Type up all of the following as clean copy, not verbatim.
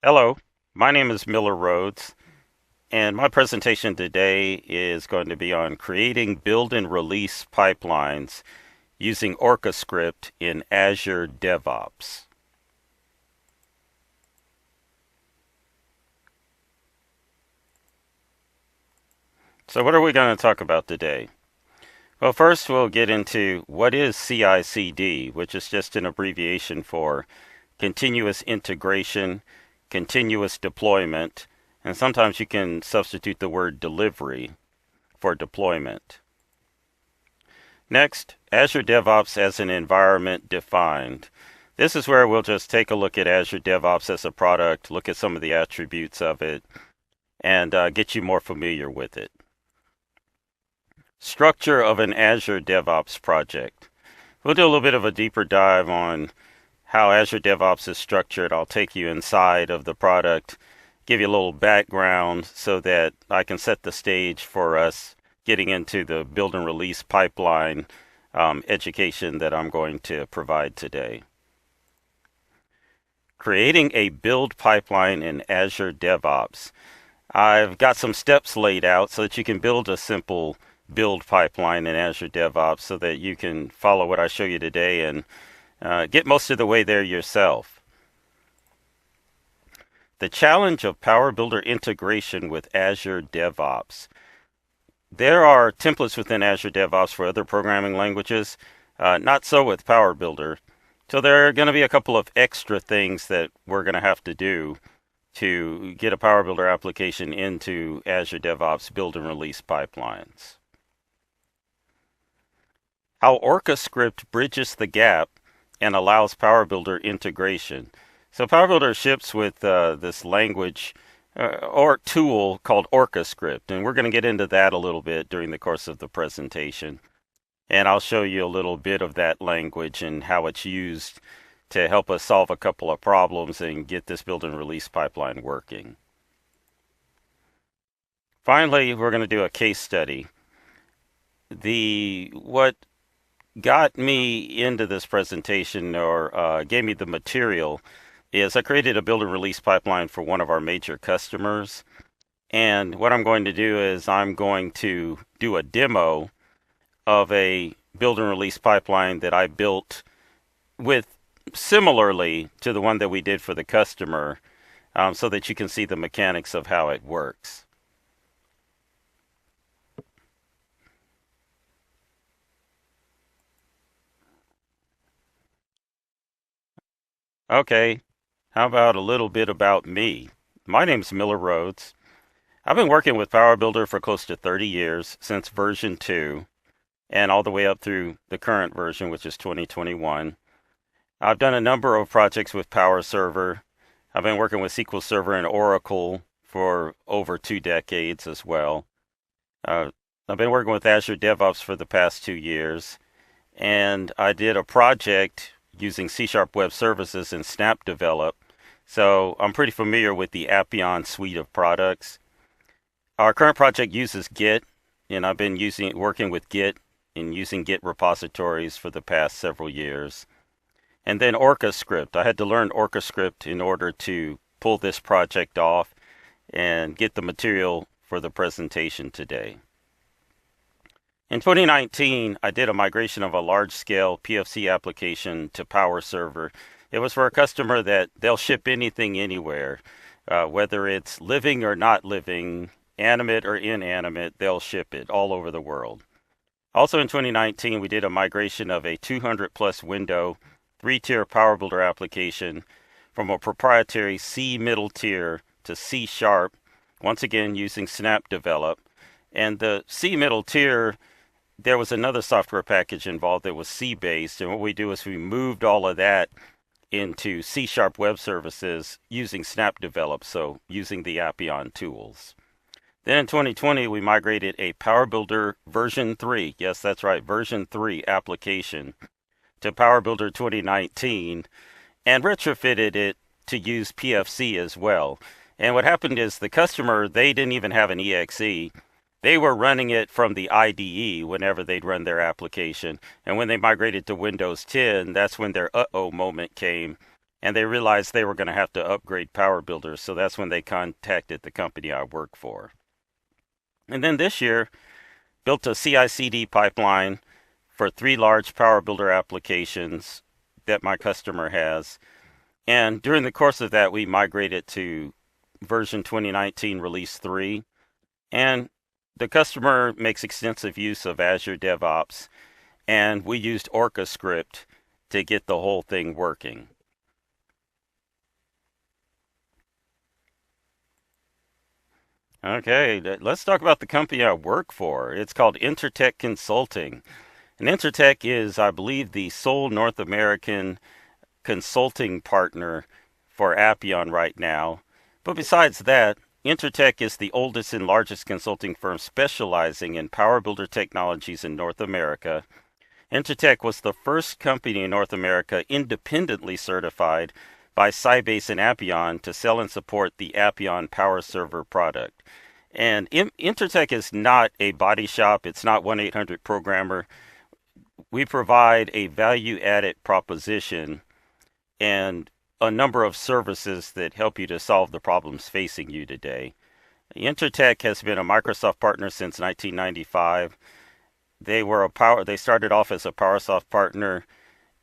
Hello, my name is Miller Rhodes, and my presentation today is going to be on creating build and release pipelines using OrcaScript in Azure DevOps. So what are we going to talk about today? Well, first we'll get into what is CI/CD, which is just an abbreviation for continuous integration, continuous deployment, and sometimes you can substitute the word delivery for deployment. Next, Azure DevOps as an environment defined. This is where we'll just take a look at Azure DevOps as a product, look at some of the attributes of it, and get you more familiar with it. Structure of an Azure DevOps project. We'll do a little bit of a deeper dive on how Azure DevOps is structured. I'll take you inside of the product, give you a little background so that I can set the stage for us getting into the build and release pipeline education that I'm going to provide today. Creating a build pipeline in Azure DevOps. I've got some steps laid out so that you can build a simple build pipeline in Azure DevOps so that you can follow what I show you today and get most of the way there yourself. The challenge of PowerBuilder integration with Azure DevOps. There are templates within Azure DevOps for other programming languages, not so with PowerBuilder. So there are going to be a couple of extra things that we're going to have to do to get a PowerBuilder application into Azure DevOps build and release pipelines. How OrcaScript bridges the gap and allows PowerBuilder integration. So PowerBuilder ships with this language or tool called OrcaScript, and we're going to get into that a little bit during the course of the presentation. And I'll show you a little bit of that language and how it's used to help us solve a couple of problems and get this build and release pipeline working. Finally, we're going to do a case study. What got me into this presentation or gave me the material is I created a build and release pipeline for one of our major customers. And what I'm going to do is I'm going to do a demo of a build and release pipeline that I built with similarly to the one that we did for the customer so that you can see the mechanics of how it works. Okay, how about a little bit about me? My name's Miller Rhodes. I've been working with PowerBuilder for close to 30 years, since version 2, and all the way up through the current version, which is 2021. I've done a number of projects with PowerServer. I've been working with SQL Server and Oracle for over 2 decades as well. I've been working with Azure DevOps for the past 2 years, and I did a project using C# Web Services and Snap Develop. So I'm pretty familiar with the Appian suite of products. Our current project uses Git, and I've been working with Git and using Git repositories for the past several years. And then OrcaScript. I had to learn OrcaScript in order to pull this project off and get the material for the presentation today. In 2019, I did a migration of a large-scale PFC application to PowerServer. It was for a customer that they'll ship anything anywhere, whether it's living or not living, animate or inanimate, they'll ship it all over the world. Also in 2019, we did a migration of a 200-plus window, 3-tier PowerBuilder application from a proprietary C middle tier to C#, once again using Snap Develop. And the C middle tier, there was another software package involved that was C-based, and what we do is we moved all of that into C# Web Services using Snap Develop, so using the Appian tools. Then in 2020, we migrated a PowerBuilder version 3, yes, that's right, version 3 application to PowerBuilder 2019 and retrofitted it to use PFC as well. And what happened is the customer, they didn't even have an EXE. They were running it from the IDE whenever they'd run their application. And when they migrated to Windows 10, that's when their uh-oh moment came. and they realized they were going to have to upgrade PowerBuilder, so that's when they contacted the company I work for. And then this year, built a CI/CD pipeline for 3 large PowerBuilder applications that my customer has. And during the course of that, we migrated to version 2019 release 3. And the customer makes extensive use of Azure DevOps, and we used OrcaScript to get the whole thing working. Okay, let's talk about the company I work for. It's called Intertech Consulting. And Intertech is, I believe, the sole North American consulting partner for Appian right now. But besides that, Intertech is the oldest and largest consulting firm specializing in PowerBuilder technologies in North America. Intertech was the first company in North America independently certified by Sybase and Appian to sell and support the Appian Power Server product. And Intertech is not a body shop. It's not 1-800 programmer. We provide a value-added proposition and a number of services that help you to solve the problems facing you today. Intertech has been a Microsoft partner since 1995. They started off as a PowerSoft partner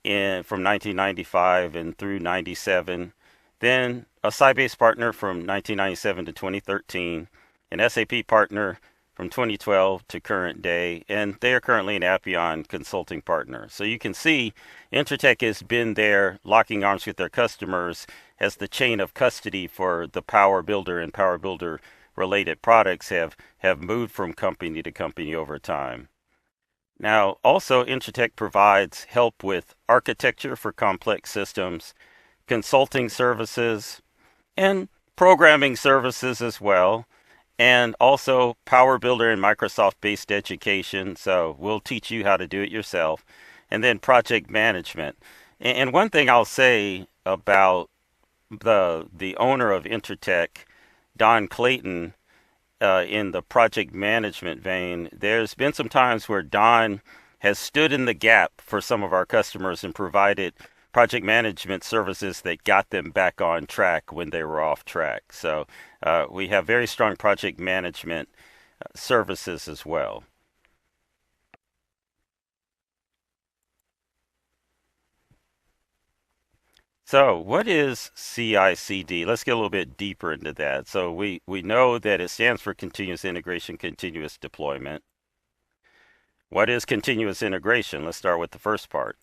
from 1995 and through 97. Then a Sybase partner from 1997 to 2013, an SAP partner from 2012 to current day, and they are currently an Appian consulting partner. So you can see Intertech has been there locking arms with their customers as the chain of custody for the PowerBuilder and PowerBuilder related products have moved from company to company over time. Now, also Intertech provides help with architecture for complex systems, consulting services, and programming services as well, and also PowerBuilder and Microsoft-based education. So we'll teach you how to do it yourself. And then project management. And one thing I'll say about the owner of Intertech, Don Clayton, in the project management vein, there's been some times where Don has stood in the gap for some of our customers and provided project management services that got them back on track when they were off track. So we have very strong project management services as well. So what is CI/CD? Let's get a little bit deeper into that. So we know that it stands for continuous integration, continuous deployment. What is continuous integration? Let's start with the first part.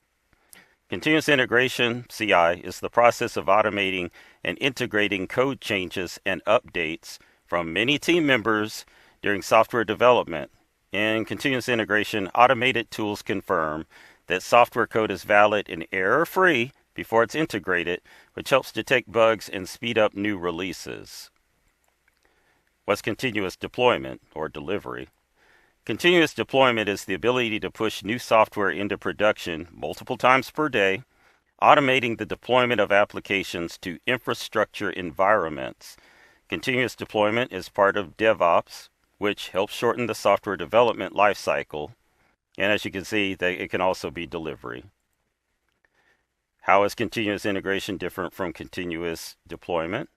Continuous integration, CI, is the process of automating and integrating code changes and updates from many team members during software development. In continuous integration, automated tools confirm that software code is valid and error-free before it's integrated, which helps detect bugs and speed up new releases. What's continuous deployment or delivery? Continuous deployment is the ability to push new software into production multiple times per day, automating the deployment of applications to infrastructure environments. Continuous deployment is part of DevOps, which helps shorten the software development lifecycle. And as you can see, it can also be delivery. How is continuous integration different from continuous deployment?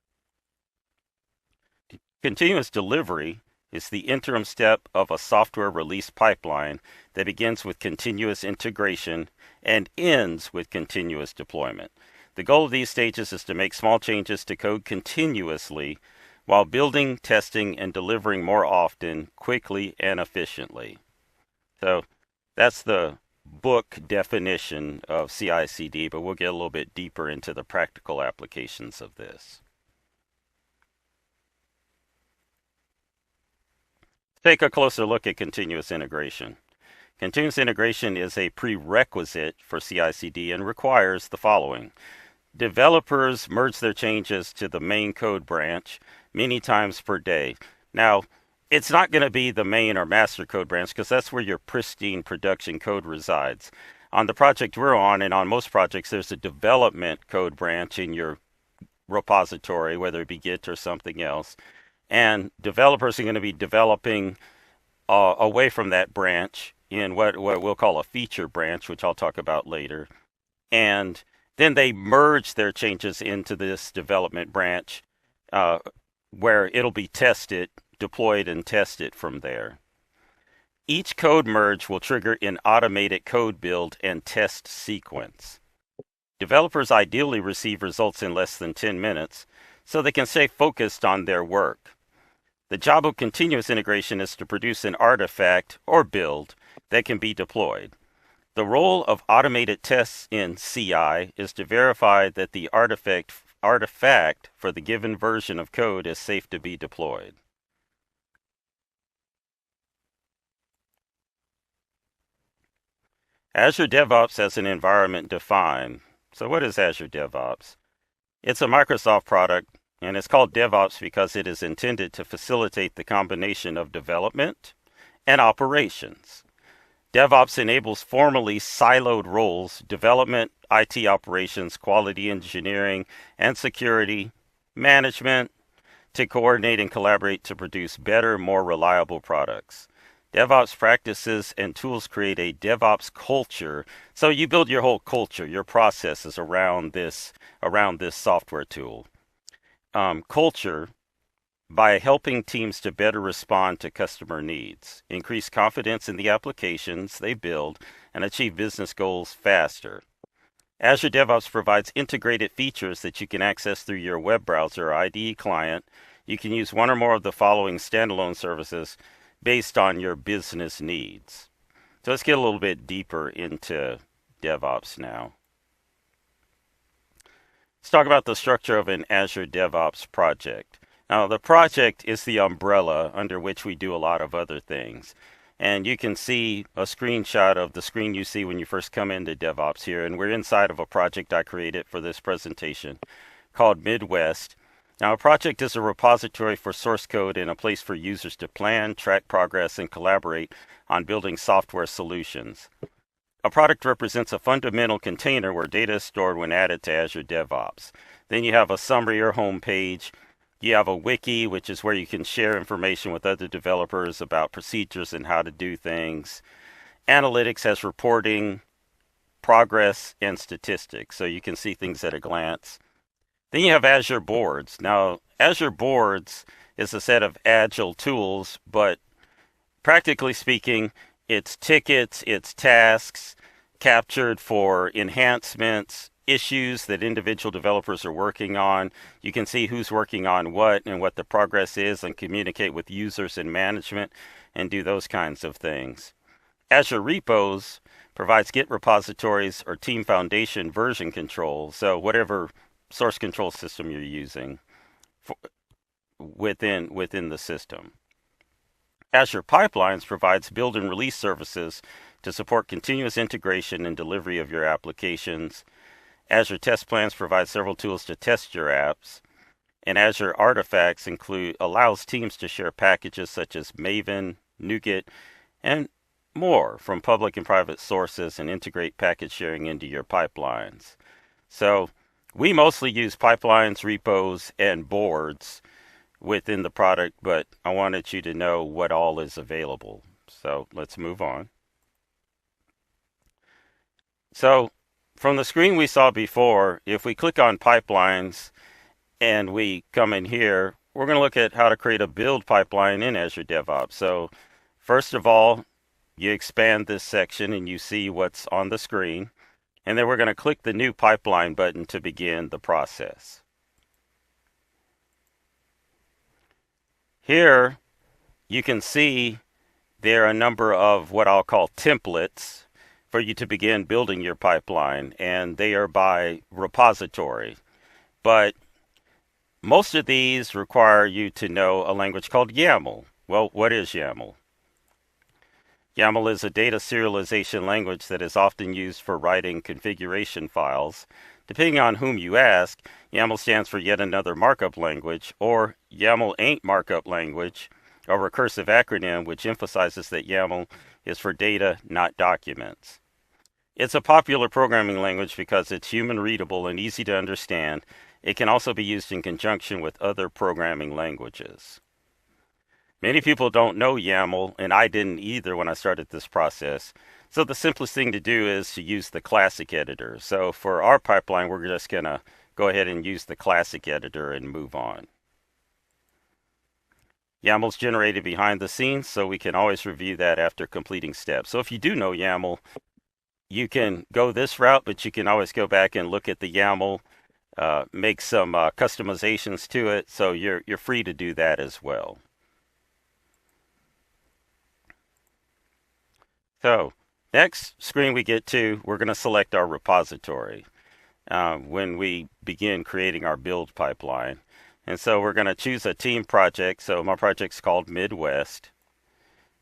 Continuous delivery is the interim step of a software release pipeline that begins with continuous integration and ends with continuous deployment. The goal of these stages is to make small changes to code continuously while building, testing, and delivering more often, quickly, and efficiently. So that's the book definition of CI/CD, but we'll get a little bit deeper into the practical applications of this. Take a closer look at continuous integration. Continuous integration is a prerequisite for CI/CD and requires the following. Developers merge their changes to the main code branch many times per day. Now, it's not going to be the main or master code branch because that's where your pristine production code resides. On the project we're on, and on most projects, there's a development code branch in your repository, whether it be Git or something else. And developers are going to be developing away from that branch in what we'll call a feature branch, which I'll talk about later. And Then they merge their changes into this development branch uh, where it'll be tested, deployed, and tested from there. Each code merge will trigger an automated code build and test sequence. Developers ideally receive results in less than 10 minutes so they can stay focused on their work. The job of continuous integration is to produce an artifact or build that can be deployed. The role of automated tests in CI is to verify that the artifact for the given version of code is safe to be deployed. Azure DevOps has an environment defined. So what is Azure DevOps? It's a Microsoft product, and it's called DevOps because it is intended to facilitate the combination of development and operations. DevOps enables formerly siloed roles, development, IT operations, quality engineering, and security management to coordinate and collaborate to produce better, more reliable products. DevOps practices and tools create a DevOps culture. So you build your whole culture, your processes around this software tool. Culture by helping teams to better respond to customer needs, increase confidence in the applications they build, and achieve business goals faster. Azure DevOps provides integrated features that you can access through your web browser or IDE client. You can use one or more of the following standalone services based on your business needs. So let's get a little bit deeper into DevOps now. Let's talk about the structure of an Azure DevOps project. Now, the project is the umbrella under which we do a lot of other things. And you can see a screenshot of the screen you see when you first come into DevOps here. And we're inside of a project I created for this presentation called Midwest. Now, a project is a repository for source code and a place for users to plan, track progress, and collaborate on building software solutions. A product represents a fundamental container where data is stored when added to Azure DevOps. Then you have a summary or home page. You have a wiki, which is where you can share information with other developers about procedures and how to do things. Analytics has reporting, progress, and statistics, so you can see things at a glance. Then you have Azure Boards. Now, Azure Boards is a set of agile tools, but practically speaking, it's tickets, it's tasks captured for enhancements, issues that individual developers are working on. You can see who's working on what and what the progress is and communicate with users and management and do those kinds of things. Azure Repos provides Git repositories or Team Foundation version control, so whatever source control system you're using within the system. Azure Pipelines provides build and release services to support continuous integration and delivery of your applications. Azure Test Plans provides several tools to test your apps. And Azure Artifacts allows teams to share packages such as Maven, NuGet, and more from public and private sources and integrate package sharing into your pipelines. So we mostly use pipelines, repos, and boards within the product, but I wanted you to know what all is available. So let's move on. So from the screen we saw before, if we click on pipelines and we come in here, we're going to look at how to create a build pipeline in Azure DevOps. So first of all, you expand this section and you see what's on the screen. And then we're going to click the new pipeline button to begin the process. Here you can see there are a number of what I'll call templates for you to begin building your pipeline, and they are by repository. But most of these require you to know a language called YAML. Well, what is YAML? YAML is a data serialization language that is often used for writing configuration files. Depending on whom you ask, YAML stands for yet another markup language, or YAML ain't markup language, a recursive acronym which emphasizes that YAML is for data, not documents. It's a popular programming language because it's human readable and easy to understand. It can also be used in conjunction with other programming languages. Many people don't know YAML, and I didn't either when I started this process. So the simplest thing to do is to use the classic editor. So for our pipeline, we're just going to go ahead and use the classic editor and move on. YAML's generated behind the scenes, so we can always review that after completing steps. So if you do know YAML, you can go this route, but you can always go back and look at the YAML, make some customizations to it, so you're free to do that as well. So next screen we get to, we're going to select our repository when we begin creating our build pipeline. And so we're going to choose a team project. So my project's called Midwest.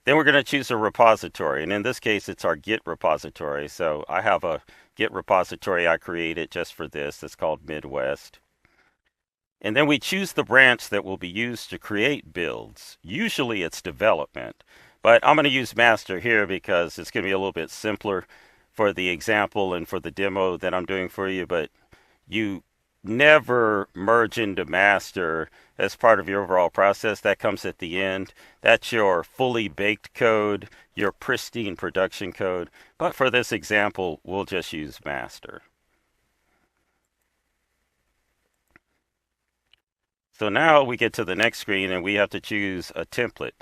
Then we're going to choose a repository. And in this case, it's our Git repository. So I have a Git repository I created just for this. It's called Midwest. And then we choose the branch that will be used to create builds. Usually it's development, but I'm going to use master here because it's going to be a little bit simpler for the example and for the demo that I'm doing for you. But you never merge into master as part of your overall process. That comes at the end. That's your fully baked code, your pristine production code. But for this example, we'll just use master. So now we get to the next screen and we have to choose a template.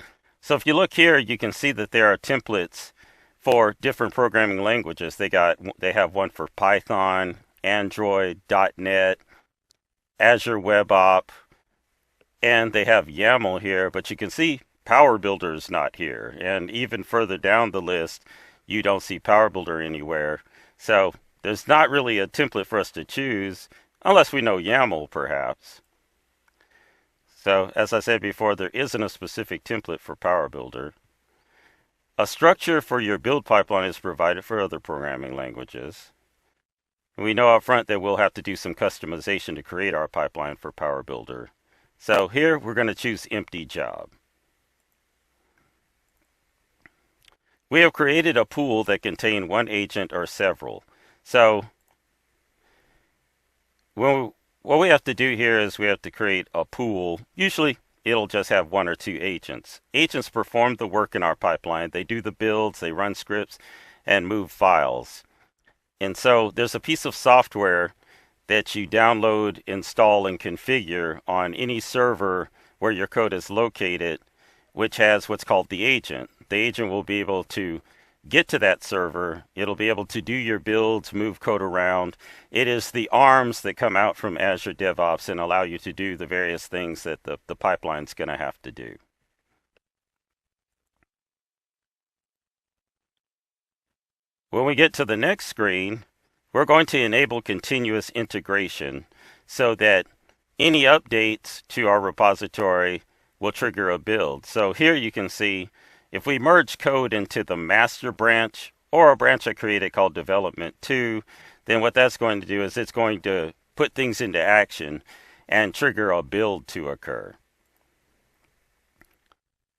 So if you look here, you can see that there are templates for different programming languages. They have one for Python, Android, .NET, Azure WebOps, and they have YAML here, but you can see PowerBuilder is not here. And even further down the list, you don't see PowerBuilder anywhere. So there's not really a template for us to choose, unless we know YAML perhaps. So as I said before, there isn't a specific template for PowerBuilder. A structure for your build pipeline is provided for other programming languages. We know up front that we'll have to do some customization to create our pipeline for PowerBuilder. So here we're going to choose empty job. We have created a pool that contains one agent or several. So what we have to do here is we have to create a pool. Usually it'll just have one or two agents. Agents perform the work in our pipeline. They do the builds, they run scripts, and move files. And so there's a piece of software that you download, install, and configure on any server where your code is located, which has what's called the agent. The agent will be able to get to that server. It'll be able to do your builds, move code around. It is the arms that come out from Azure DevOps and allow you to do the various things that the pipeline's going to have to do. When we get to the next screen, we're going to enable continuous integration so that any updates to our repository will trigger a build. So here you can see if we merge code into the master branch or a branch I created called development 2, then what that's going to do is it's going to put things into action and trigger a build to occur.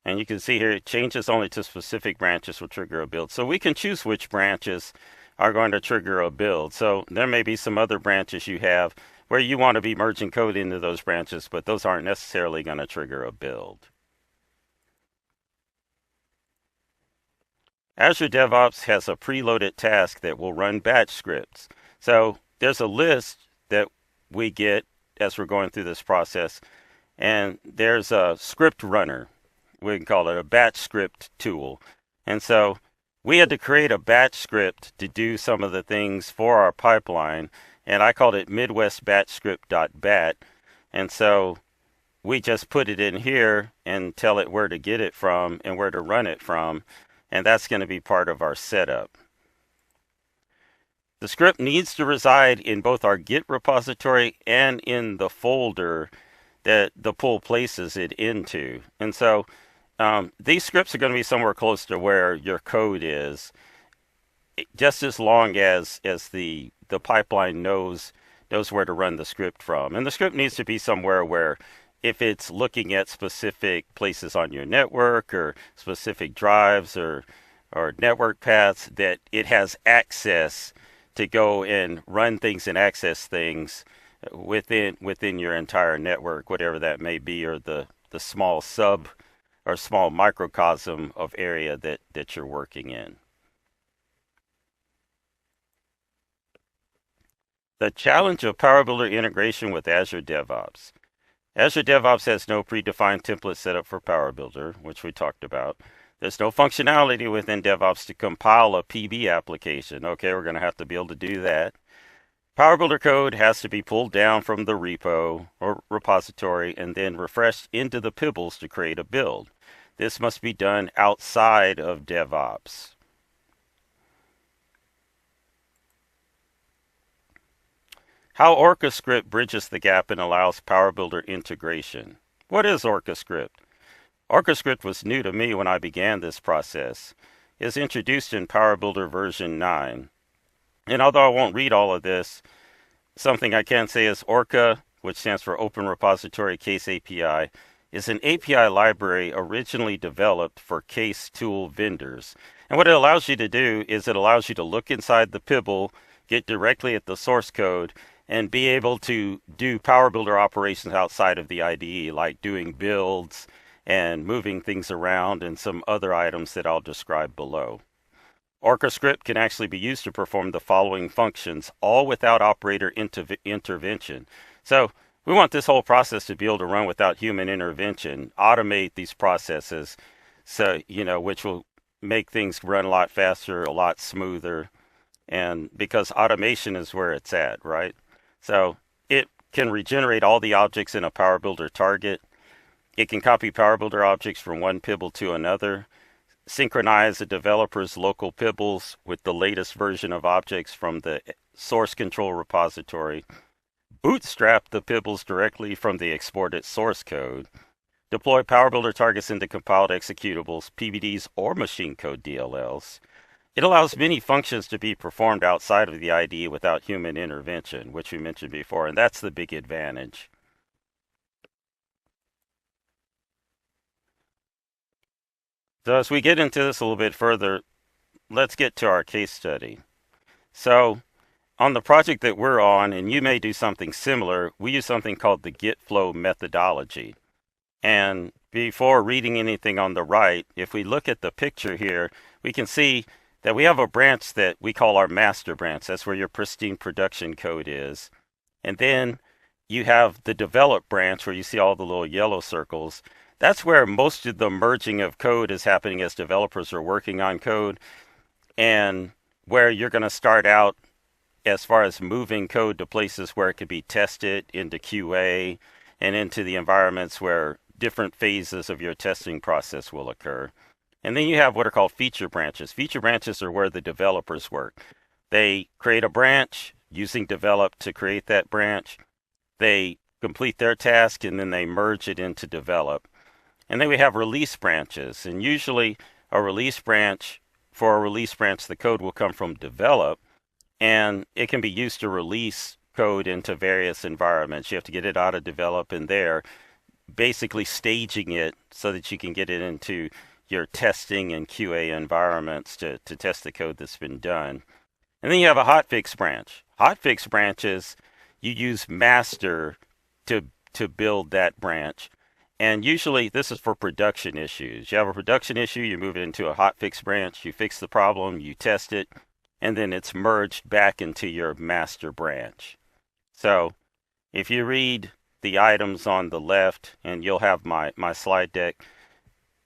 And you can see here, changes only to specific branches will trigger a build. So we can choose which branches are going to trigger a build. So there may be some other branches you have where you want to be merging code into those branches, but those aren't necessarily going to trigger a build. Azure DevOps has a preloaded task that will run batch scripts. So there's a list that we get as we're going through this process, and there's a script runner. We can call it a batch script tool. And so we had to create a batch script to do some of the things for our pipeline, and I called it Midwest batch script.bat. And so we just put it in here and tell it where to get it from and where to run it from, and that's going to be part of our setup. The script needs to reside in both our Git repository and in the folder that the pull places it into. And so these scripts are going to be somewhere close to where your code is, just as long as the pipeline knows where to run the script from. And the script needs to be somewhere where if it's looking at specific places on your network or specific drives or network paths, that it has access to go and run things and access things within your entire network, whatever that may be, or the small sub or small microcosm of area that you're working in. The challenge of PowerBuilder integration with Azure DevOps. Azure DevOps has no predefined template set up for PowerBuilder, which we talked about. There's no functionality within DevOps to compile a PB application. Okay, we're going to have to be able to do that. PowerBuilder code has to be pulled down from the repo or repository and then refreshed into the pibbles to create a build. This must be done outside of DevOps. How OrcaScript bridges the gap and allows PowerBuilder integration. What is OrcaScript? OrcaScript was new to me when I began this process. It's introduced in PowerBuilder version 9. And although I won't read all of this, something I can say is Orca, which stands for Open Repository Case API, is an API library originally developed for case tool vendors. And what it allows you to do is it allows you to look inside the Pibble, get directly at the source code, and be able to do PowerBuilder operations outside of the IDE, like doing builds and moving things around and some other items that I'll describe below. OrcaScript can actually be used to perform the following functions, all without operator intervention. So we want this whole process to be able to run without human intervention, automate these processes, so which will make things run a lot faster, a lot smoother, and because automation is where it's at, right? So it can regenerate all the objects in a PowerBuilder target. It can copy PowerBuilder objects from one Pibble to another, synchronize the developer's local Pibbles with the latest version of objects from the source control repository, bootstrap the Pibbles directly from the exported source code, deploy PowerBuilder targets into compiled executables, PBDs, or machine code DLLs. It allows many functions to be performed outside of the IDE without human intervention, which we mentioned before, and that's the big advantage. So as we get into this a little bit further, let's get to our case study. So on the project that we're on, and you may do something similar, we use something called the Git flow methodology. And before reading anything on the right, if we look at the picture here, we can see that we have a branch that we call our master branch. That's where your pristine production code is. And then you have the develop branch where you see all the little yellow circles. That's where most of the merging of code is happening as developers are working on code, and where you're going to start out as far as moving code to places where it could be tested into QA and into the environments where different phases of your testing process will occur. And then you have what are called feature branches. Feature branches are where the developers work. They create a branch using develop to create that branch. They complete their task and then they merge it into develop. And then we have release branches. And usually for a release branch, the code will come from develop, and it can be used to release code into various environments. You have to get it out of develop and there, basically staging it so that you can get it into your testing and QA environments to test the code that's been done. And then you have a hotfix branch. Hotfix branches, you use master to build that branch. And usually this is for production issues. You have a production issue, you move it into a hotfix branch, you fix the problem, you test it, and then it's merged back into your master branch. So if you read the items on the left, and you'll have my slide deck,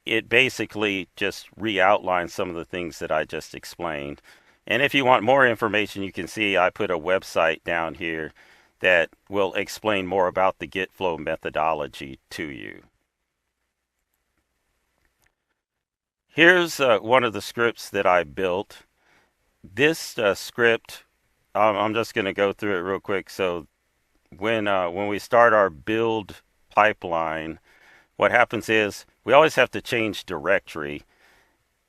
it basically just re-outlines some of the things that I just explained. And if you want more information, you can see I put a website down here that will explain more about the Git flow methodology to you. Here's one of the scripts that I built. This script, I'm just going to go through it real quick. So when we start our build pipeline, what happens is we always have to change directory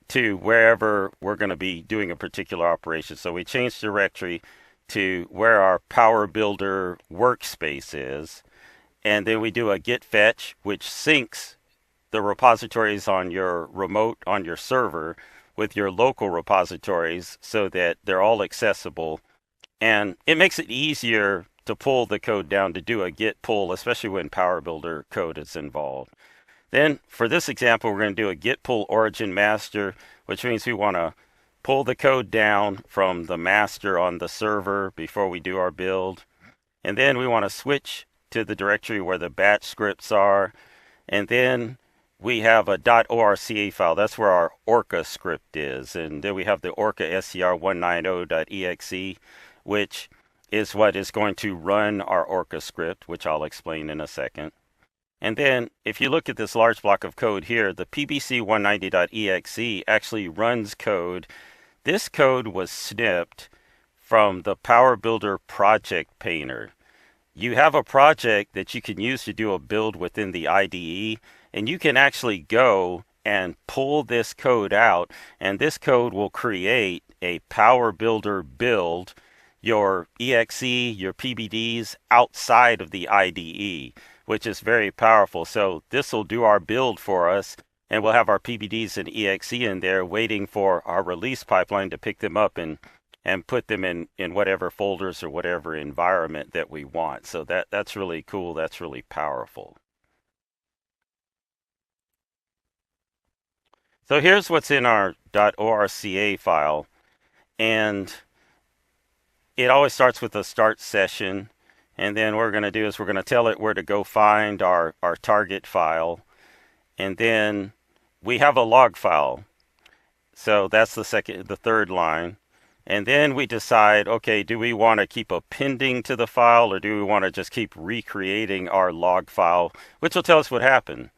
to wherever we're going to be doing a particular operation. So we change directory to where our PowerBuilder workspace is, and then we do a git fetch, which syncs the repositories on your remote on your server with your local repositories so that they're all accessible. And it makes it easier to pull the code down to do a git pull, especially when PowerBuilder code is involved. Then for this example, we're going to do a git pull origin master, which means we want to pull the code down from the master on the server before we do our build. And then we want to switch to the directory where the batch scripts are. And then we have a .orca file. That's where our OrcaScript is. And then we have the orca.scr190.exe, which is what is going to run our OrcaScript, which I'll explain in a second. And then if you look at this large block of code here, the pbc190.exe actually runs code. This code was snipped from the PowerBuilder project painter. You have a project that you can use to do a build within the IDE, and you can actually go and pull this code out, and this code will create a PowerBuilder build, your exe, your PBDs outside of the IDE, which is very powerful. So this will do our build for us, and we'll have our PBDs and exe in there waiting for our release pipeline to pick them up and put them in whatever folders or whatever environment that we want. So that's really cool. That's really powerful. So here's what's in our .orca file. And it always starts with a start session. And then what we're going to do is we're going to tell it where to go find our target file. And then we have a log file. So that's the third line. And then we decide, okay, do we want to keep appending to the file, or do we want to just keep recreating our log file, which will tell us what happened.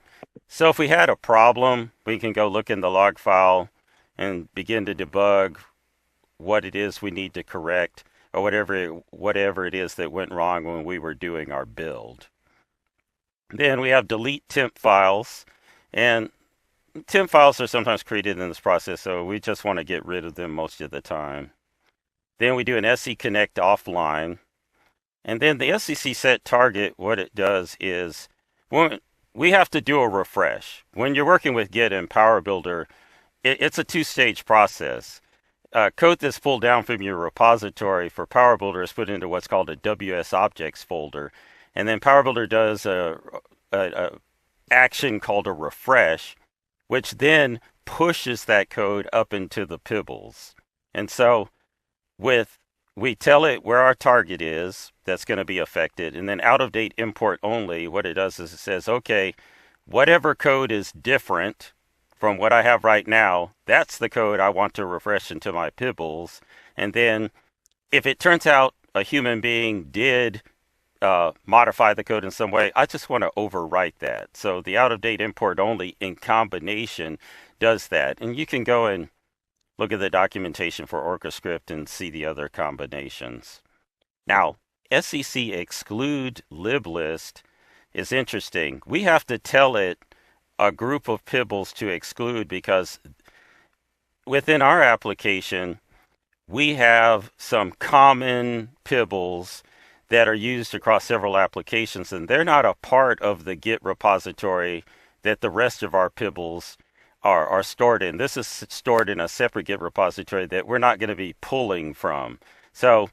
So if we had a problem, we can go look in the log file and begin to debug what it is we need to correct, or whatever it is that went wrong when we were doing our build. Then we have delete temp files, and temp files are sometimes created in this process, so we just want to get rid of them most of the time. Then we do an SC connect offline. And then the SCC set target, what it does is when we have to do a refresh. When you're working with Git and PowerBuilder, it's a two-stage process. Code that's pulled down from your repository for PowerBuilder is put into what's called a WS objects folder. And then PowerBuilder does a action called a refresh, which then pushes that code up into the pibbles. And so we tell it where our target is that's going to be affected, and then out of date import only, what it does is it says, okay, whatever code is different from what I have right now, that's the code I want to refresh into my pibbles. And then if it turns out a human being did modify the code in some way, I just want to overwrite that. So the out of date import only in combination does that. And you can go and look at the documentation for OrcaScript and see the other combinations. Now, SCC exclude liblist is interesting. We have to tell it a group of pibbles to exclude because within our application, we have some common pibbles that are used across several applications, and they're not a part of the Git repository that the rest of our pibbles are stored in. This is stored in a separate Git repository that we're not going to be pulling from. So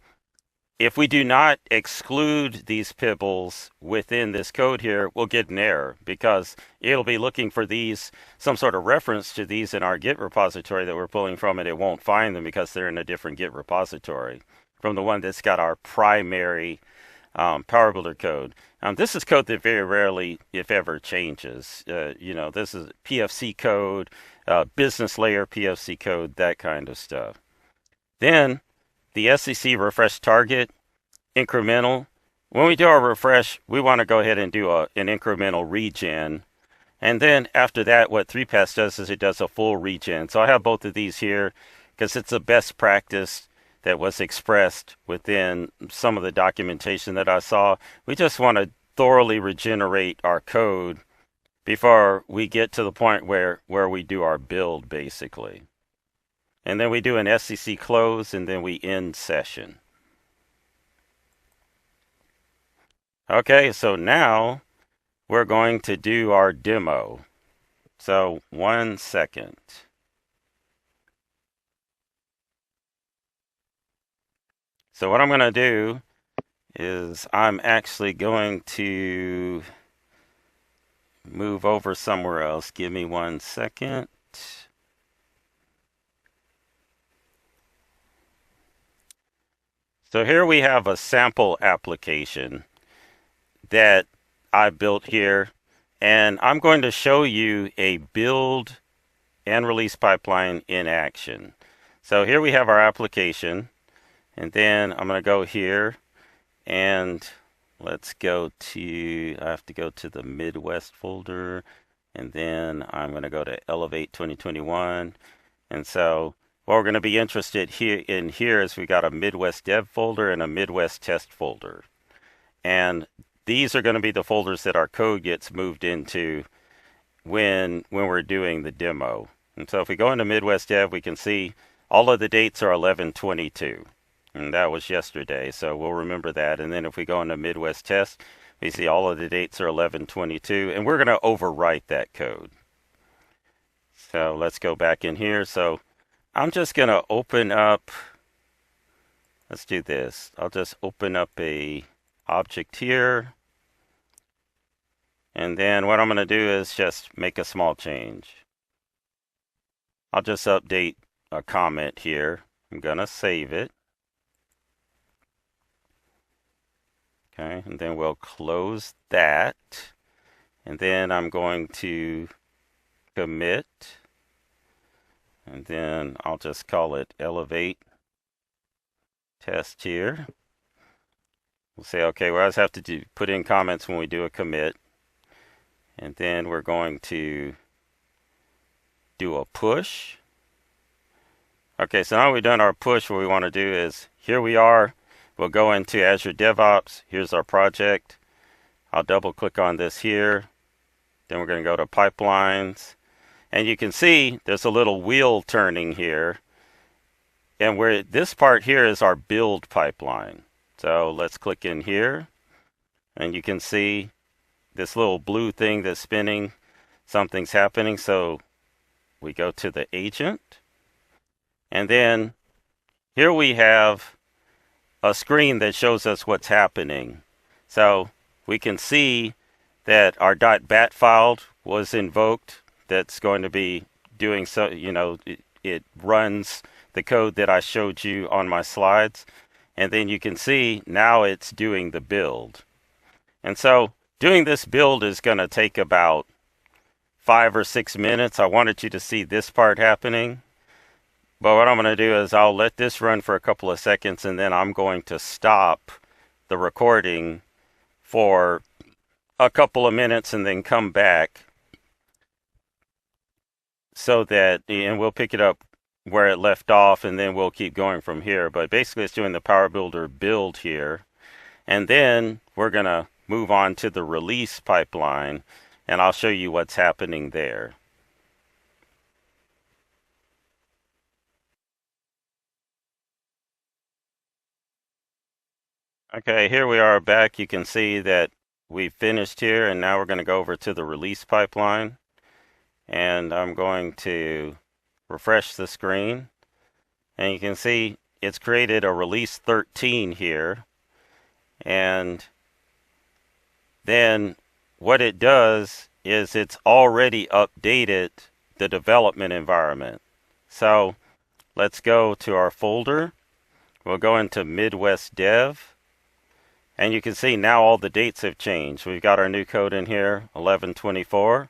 if we do not exclude these pibbles within this code here, we'll get an error because it'll be looking for these, some sort of reference to these in our Git repository that we're pulling from, and it won't find them because they're in a different Git repository from the one that's got our primary PowerBuilder code. This is code that very rarely, if ever, changes. This is PFC code, business layer PFC code, that kind of stuff. Then the SCC refresh target, incremental. When we do our refresh, we want to go ahead and do an incremental regen. And then after that, what 3pass does is it does a full regen. So I have both of these here because it's a best practice that was expressed within some of the documentation that I saw. We just want to thoroughly regenerate our code before we get to the point where we do our build, basically. And then we do an SCC close, and then we end session. Okay, so now we're going to do our demo. So 1 second. So what I'm going to do is I'm actually going to move over somewhere else. Give me 1 second. So here we have a sample application that I built here, and I'm going to show you a build and release pipeline in action. So here we have our application, and then I'm going to go here and let's go to, I have to go to the Midwest folder, and then I'm going to go to Elevate 2021. And so what we're going to be interested here is we got a Midwest Dev folder and a Midwest Test folder. And these are going to be the folders that our code gets moved into when we're doing the demo. And so if we go into Midwest Dev, we can see all of the dates are 11/22. And that was yesterday, so we'll remember that. And then if we go into Midwest Test, we see all of the dates are 11/22, and we're going to overwrite that code. So let's go back in here. So I'm just going to open up, let's do this. I'll just open up a object here. And then what I'm going to do is just make a small change. I'll just update a comment here. I'm going to save it. Okay, and then we'll close that. And then I'm going to commit. And then I'll just call it Elevate Test here. We'll say, okay, we always have to put in comments when we do a commit. And then we're going to do a push. Okay, so now we've done our push, what we want to do is, here we are. We'll go into Azure DevOps. Here's our project. I'll double click on this here. Then we're going to go to pipelines. And you can see there's a little wheel turning here. And where this part here is our build pipeline. So let's click in here. And you can see this little blue thing that's spinning. Something's happening. So we go to the agent. And then here we have a screen that shows us what's happening. So we can see that our .bat file was invoked. That's going to be doing so, it runs the code that I showed you on my slides. And then you can see now it's doing the build. And so doing this build is going to take about 5 or 6 minutes. I wanted you to see this part happening. But what I'm going to do is I'll let this run for a couple of seconds, and then I'm going to stop the recording for a couple of minutes and then come back so that, and we'll pick it up where it left off, and then we'll keep going from here. But basically it's doing the PowerBuilder build here. And then we're going to move on to the release pipeline, and I'll show you what's happening there. Okay, here we are back. You can see that we finished here, and now we're going to go over to the release pipeline. And I'm going to refresh the screen. And you can see it's created a release 13 here. And then what it does is it's already updated the development environment. So let's go to our folder. We'll go into Midwest Dev. And you can see now all the dates have changed. We've got our new code in here, 11/24.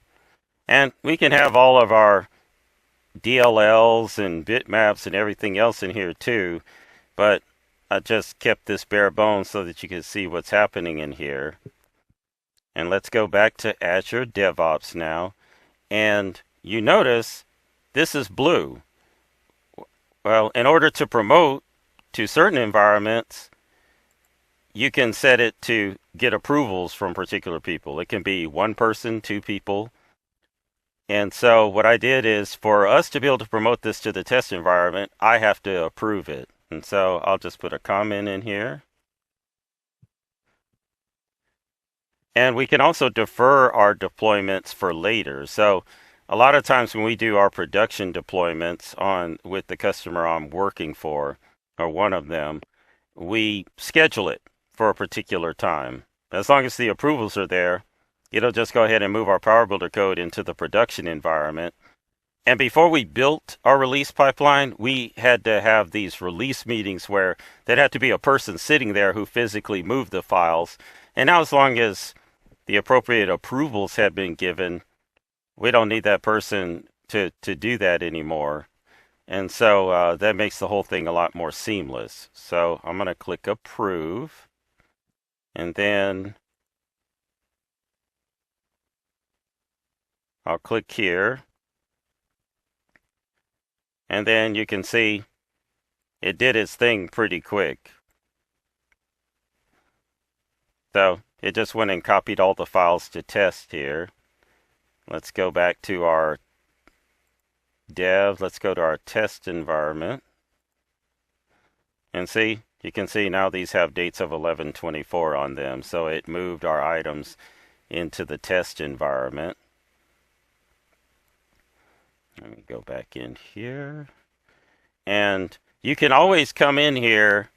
And we can have all of our DLLs and bitmaps and everything else in here too. But I just kept this bare bones so that you can see what's happening in here. And let's go back to Azure DevOps now. And you notice this is blue. Well, in order to promote to certain environments, you can set it to get approvals from particular people. It can be one person, 2 people. And so what I did is, for us to be able to promote this to the test environment, I have to approve it. And so I'll just put a comment in here. And we can also defer our deployments for later. So a lot of times when we do our production deployments with the customer I'm working for, or one of them, we schedule it for a particular time. As long as the approvals are there, it'll just go ahead and move our PowerBuilder code into the production environment. And before we built our release pipeline, we had to have these release meetings where there had to be a person sitting there who physically moved the files. And now, as long as the appropriate approvals have been given, we don't need that person to do that anymore. And so that makes the whole thing a lot more seamless. So I'm going to click approve. And then I'll click here. And then you can see it did its thing pretty quick. So it just went and copied all the files to test here. Let's go back to our dev. Let's go to our test environment. And see, you can see now these have dates of 11/24 on them. So it moved our items into the test environment. Let me go back in here. And you can always come in here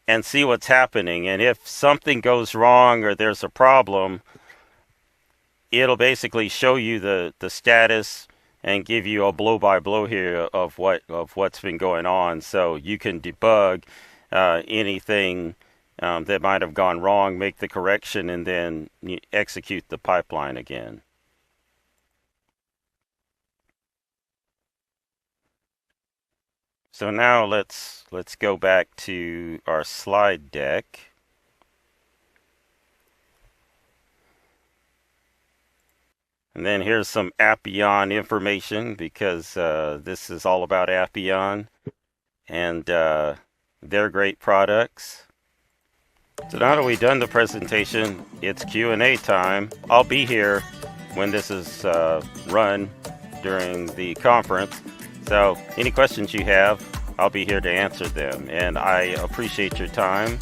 and see what's happening. And if something goes wrong or there's a problem, it'll basically show you the status and give you a blow-by-blow here of what's been going on. So you can debug anything that might have gone wrong, make the correction, and then execute the pipeline again. So now let's go back to our slide deck. And then here's some Appian information, because this is all about Appian and their great products. So now that we've done the presentation, it's Q&A time. I'll be here when this is run during the conference. So any questions you have, I'll be here to answer them. And I appreciate your time.